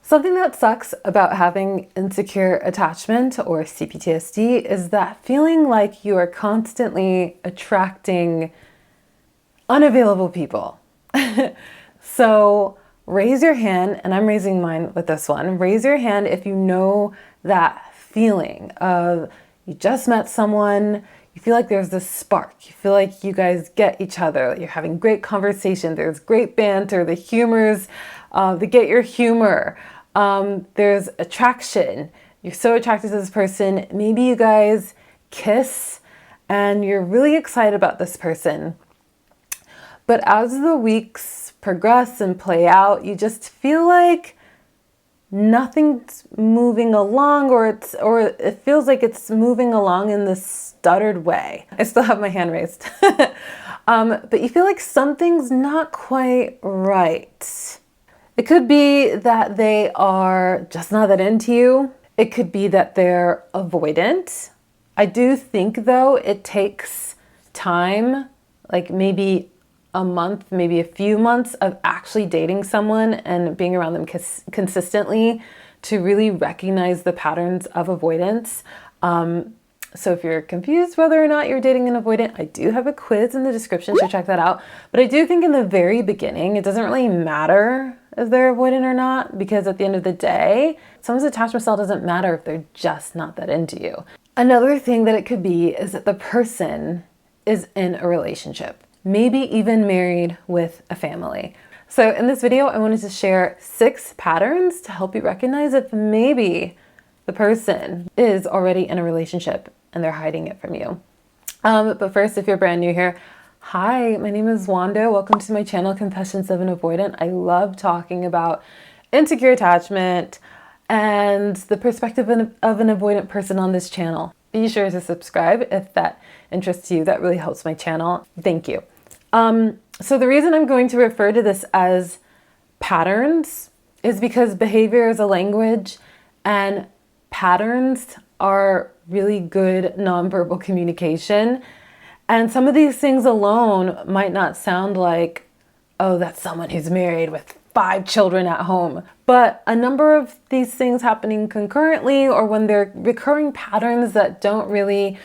Something that sucks about having insecure attachment or CPTSD is that feeling like you are constantly attracting unavailable people. So raise your hand, and I'm raising mine with this one. Raise your hand if you know that feeling of you just met someone, you feel like there's this spark, you feel like you guys get each other, you're having great conversation, there's great banter, the humors, they get your humor. There's attraction. You're so attracted to this person. Maybe you guys kiss and you're really excited about this person. But as the weeks progress and play out, you just feel like nothing's moving along, or it feels like it's moving along in this stuttered way. I still have my hand raised. But you feel like something's not quite right. It could be that they are just not that into you. It could be that they're avoidant. I do think, though, it takes time, like maybe a month, maybe a few months of actually dating someone and being around them consistently to really recognize the patterns of avoidance. So if you're confused whether or not you're dating an avoidant, I do have a quiz in the description, so check that out. But I do think in the very beginning, it doesn't really matter if they're avoidant or not, because at the end of the day, someone's attachment style doesn't matter if they're just not that into you. Another thing that it could be is that the person is in a relationship, maybe even married with a family. So in this video, I wanted to share 6 patterns to help you recognize if maybe the person is already in a relationship and they're hiding it from you. But first, if you're brand new here, hi, my name is Wanda. Welcome to my channel, Confessions of an Avoidant. I love talking about insecure attachment and the perspective of an avoidant person on this channel. Be sure to subscribe if that interests you. That really helps my channel. Thank you. So the reason I'm going to refer to this as patterns is because behavior is a language, and patterns are really good nonverbal communication. And some of these things alone might not sound like, oh, that's someone who's married with 5 children at home. But a number of these things happening concurrently, or when they're recurring patterns that don't really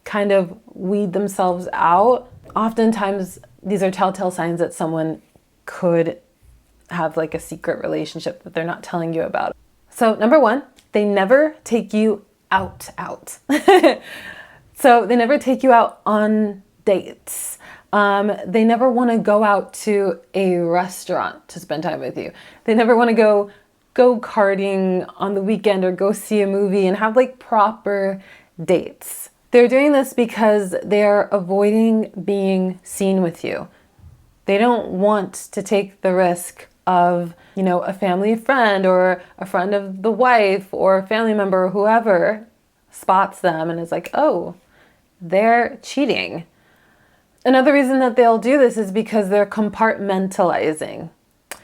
kind of weed themselves out, oftentimes these are telltale signs that someone could have like a secret relationship that they're not telling you about. So number 1, they never take you out. So they never take you out on dates. They never want to go out to a restaurant to spend time with you. They never want to go karting on the weekend or go see a movie and have like proper dates. They're doing this because they're avoiding being seen with you. They don't want to take the risk of, a family friend or a friend of the wife or a family member or whoever spots them and is like, oh, they're cheating. Another reason that they'll do this is because they're compartmentalizing.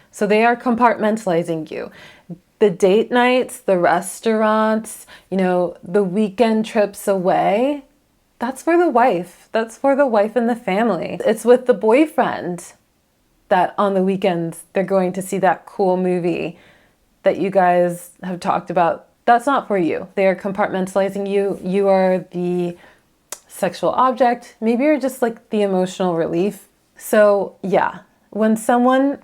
So they are compartmentalizing you. The date nights, the restaurants, the weekend trips away, that's for the wife. That's for the wife and the family. It's with the boyfriend that on the weekends they're going to see that cool movie that you guys have talked about. That's not for you. They are compartmentalizing you. You are the sexual object. Maybe you're just like the emotional relief. So yeah, when someone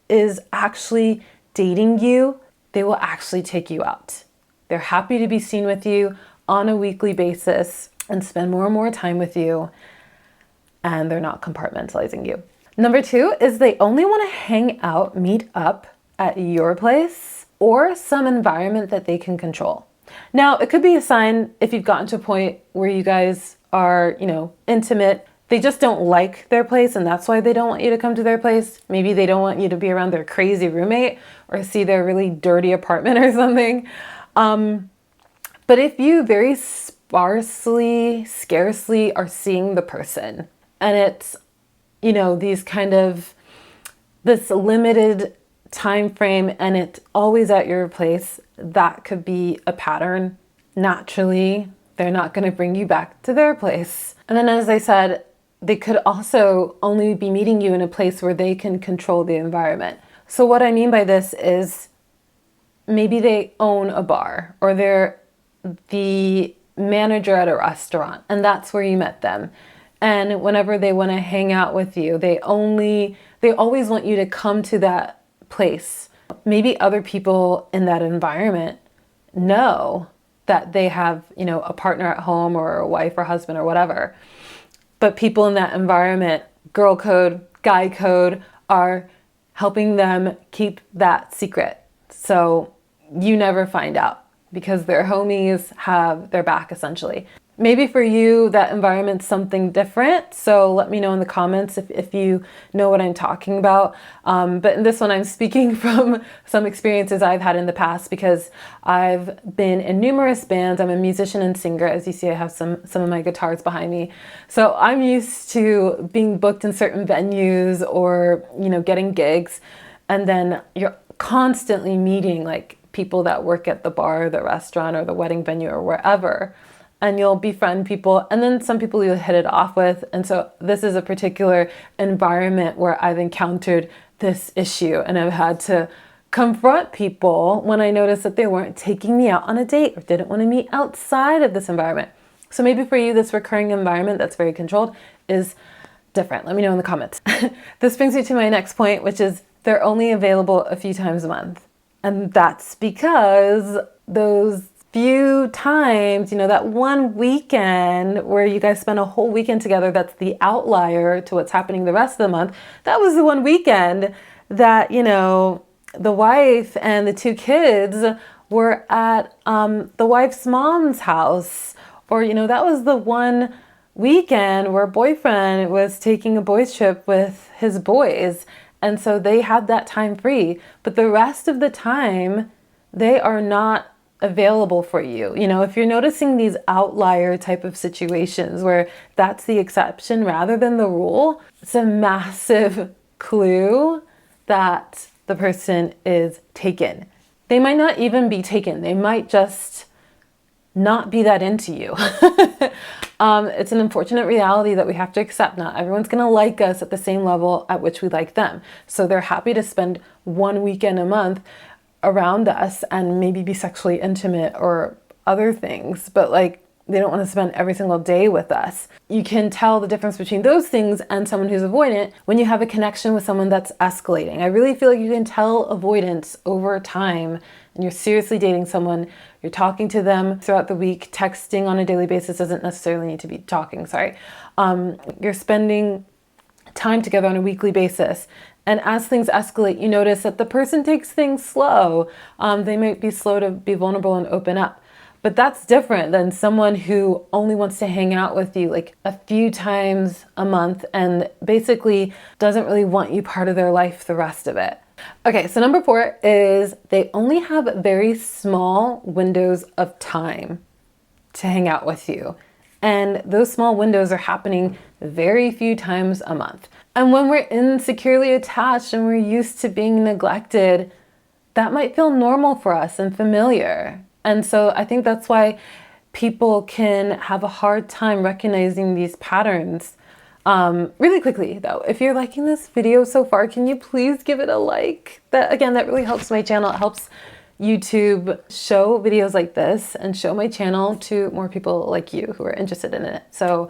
is actually dating you, they will actually take you out. They're happy to be seen with you on a weekly basis and spend more and more time with you, and they're not compartmentalizing you. Number 2 is they only want to hang out, meet up at your place or some environment that they can control. Now, it could be a sign if you've gotten to a point where you guys are, intimate. They just don't like their place, and that's why they don't want you to come to their place. Maybe they don't want you to be around their crazy roommate or see their really dirty apartment or something. But if you very scarcely are seeing the person, and it's, this limited time frame, and it's always at your place, that could be a pattern. Naturally, they're not going to bring you back to their place. And then, as I said, they could also only be meeting you in a place where they can control the environment. So what I mean by this is maybe they own a bar or they're the manager at a restaurant and that's where you met them. And whenever they want to hang out with you, they always want you to come to that place. Maybe other people in that environment know that they have, a partner at home or a wife or husband or whatever. But people in that environment, girl code, guy code, are helping them keep that secret. So you never find out because their homies have their back essentially. Maybe for you, that environment's something different. So let me know in the comments if you know what I'm talking about. But in this one, I'm speaking from some experiences I've had in the past because I've been in numerous bands. I'm a musician and singer. As you see, I have some of my guitars behind me. So I'm used to being booked in certain venues or, getting gigs. And then you're constantly meeting like people that work at the bar, the restaurant, or the wedding venue or wherever. And you'll befriend people, and then some people you'll hit it off with. And so this is a particular environment where I've encountered this issue, and I've had to confront people when I noticed that they weren't taking me out on a date or didn't want to meet outside of this environment. So maybe for you, this recurring environment that's very controlled is different. Let me know in the comments. This brings me to my next point, which is they're only available a few times a month. And that's because those few times, that one weekend where you guys spend a whole weekend together, that's the outlier to what's happening the rest of the month. That was the one weekend that, the wife and the two kids were at the wife's mom's house. Or, that was the one weekend where boyfriend was taking a boys trip with his boys. And so they had that time free. But the rest of the time, they are not available for you. If you're noticing these outlier type of situations where that's the exception rather than the rule, it's a massive clue that the person is taken. They might not even be taken. They might just not be that into you. It's an unfortunate reality that we have to accept. Not everyone's going to like us at the same level at which we like them. So they're happy to spend one weekend a month around us and maybe be sexually intimate or other things, but they don't want to spend every single day with us. You can tell the difference between those things and someone who's avoidant when you have a connection with someone that's escalating. I really feel like you can tell avoidance over time, and you're seriously dating someone, you're talking to them throughout the week, texting on a daily basis doesn't necessarily need to be talking, you're spending time together on a weekly basis. And as things escalate, you notice that the person takes things slow. They might be slow to be vulnerable and open up. But that's different than someone who only wants to hang out with you like a few times a month and basically doesn't really want you part of their life the rest of it. Okay, so number 4 is they only have very small windows of time to hang out with you. And those small windows are happening very few times a month. And when we're insecurely attached and we're used to being neglected, that might feel normal for us and familiar. And so I think that's why people can have a hard time recognizing these patterns. Really quickly though, if you're liking this video so far, can you please give it a like? That really helps my channel. It helps YouTube show videos like this and show my channel to more people like you who are interested in it. So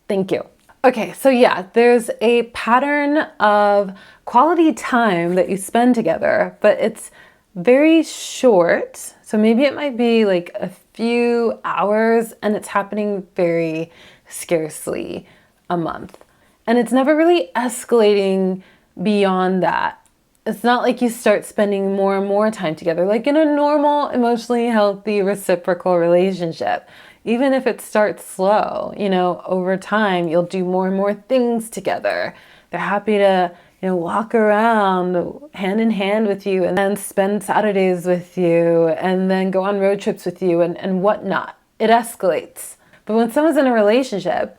thank you. Okay, so yeah, there's a pattern of quality time that you spend together, but it's very short. So maybe it might be like a few hours and it's happening very scarcely a month. And it's never really escalating beyond that. It's not like you start spending more and more time together, like in a normal, emotionally healthy, reciprocal relationship. Even if it starts slow, over time, you'll do more and more things together. They're happy to, walk around hand in hand with you and then spend Saturdays with you and then go on road trips with you and whatnot. It escalates. But when someone's in a relationship,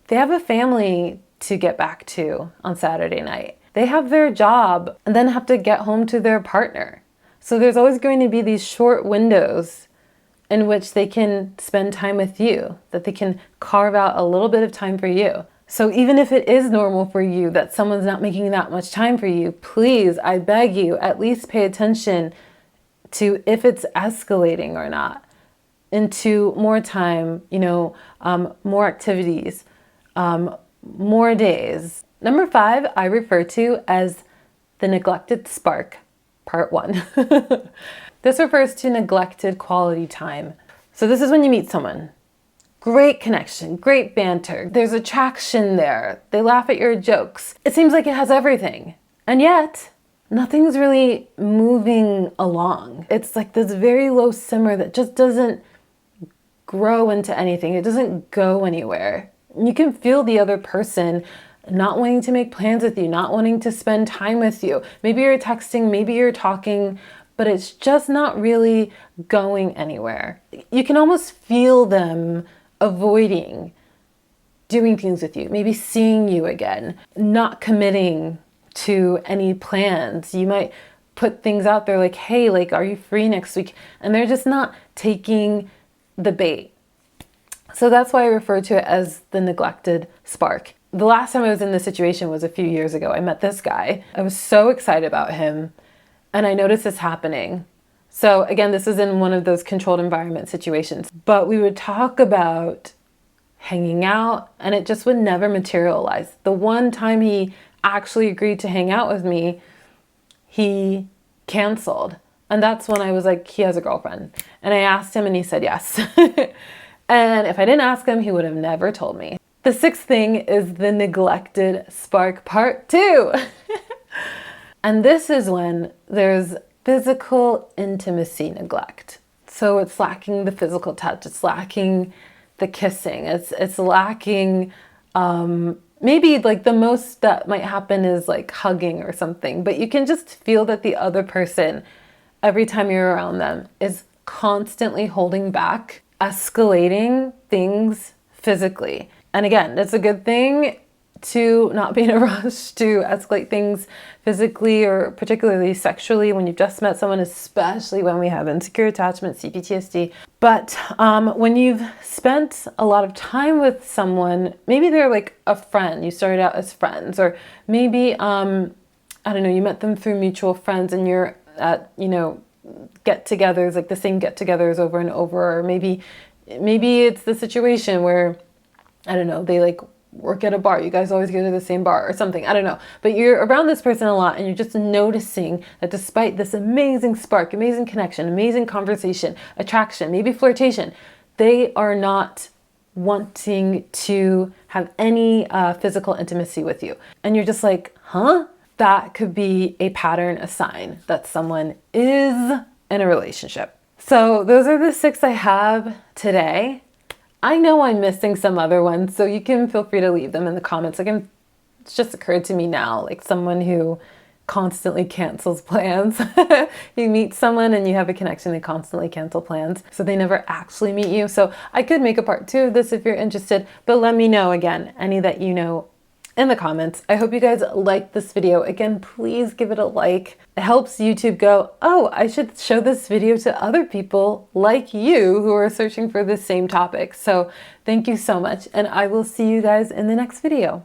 they have a family to get back to on Saturday night. They have their job and then have to get home to their partner. So there's always going to be these short windows in which they can spend time with you, that they can carve out a little bit of time for you. So even if it is normal for you that someone's not making that much time for you, please, I beg you, at least pay attention to if it's escalating or not, into more time, more activities, more days. Number 5, I refer to as the neglected spark, part 1. This refers to neglected quality time. So this is when you meet someone. Great connection, great banter. There's attraction there. They laugh at your jokes. It seems like it has everything. And yet, nothing's really moving along. It's like this very low simmer that just doesn't grow into anything. It doesn't go anywhere. You can feel the other person not wanting to make plans with you, not wanting to spend time with you. Maybe you're texting, maybe you're talking, but it's just not really going anywhere. You can almost feel them avoiding doing things with you, maybe seeing you again, not committing to any plans. You might put things out there like, hey, like, are you free next week? And they're just not taking the bait. So that's why I refer to it as the neglected spark. The last time I was in this situation was a few years ago. I met this guy. I was so excited about him, and I noticed this happening. So again, this is in one of those controlled environment situations, but we would talk about hanging out and it just would never materialize. The one time he actually agreed to hang out with me, he canceled. And that's when I was like, he has a girlfriend. And I asked him and he said yes. And if I didn't ask him, he would have never told me. The 6th thing is the neglected spark, part 2. And this is when there's physical intimacy neglect. So it's lacking the physical touch, it's lacking the kissing, it's lacking, maybe like the most that might happen is like hugging or something, but you can just feel that the other person, every time you're around them, is constantly holding back, escalating things physically. And again, it's a good thing to not be in a rush to escalate things physically or particularly sexually when you've just met someone, especially when we have insecure attachment, CPTSD. But when you've spent a lot of time with someone, maybe they're like a friend, you started out as friends, or maybe, I don't know, you met them through mutual friends and you're at, get-togethers, like the same get-togethers over and over, or maybe it's the situation where, I don't know, they like work at a bar, you guys always go to the same bar or something, I don't know. But you're around this person a lot and you're just noticing that despite this amazing spark, amazing connection, amazing conversation, attraction, maybe flirtation, they are not wanting to have any physical intimacy with you. And you're just like, huh? That could be a pattern, a sign that someone is in a relationship. So those are the 6 I have today. I know I'm missing some other ones, so you can feel free to leave them in the comments. It's just occurred to me now, like someone who constantly cancels plans. You meet someone and you have a connection, they constantly cancel plans, so they never actually meet you. So I could make a part 2 of this if you're interested, but let me know again, any that you know, in the comments. I hope you guys liked this video. Again, please give it a like. It helps YouTube go, oh, I should show this video to other people like you who are searching for the same topic. So thank you so much, and I will see you guys in the next video.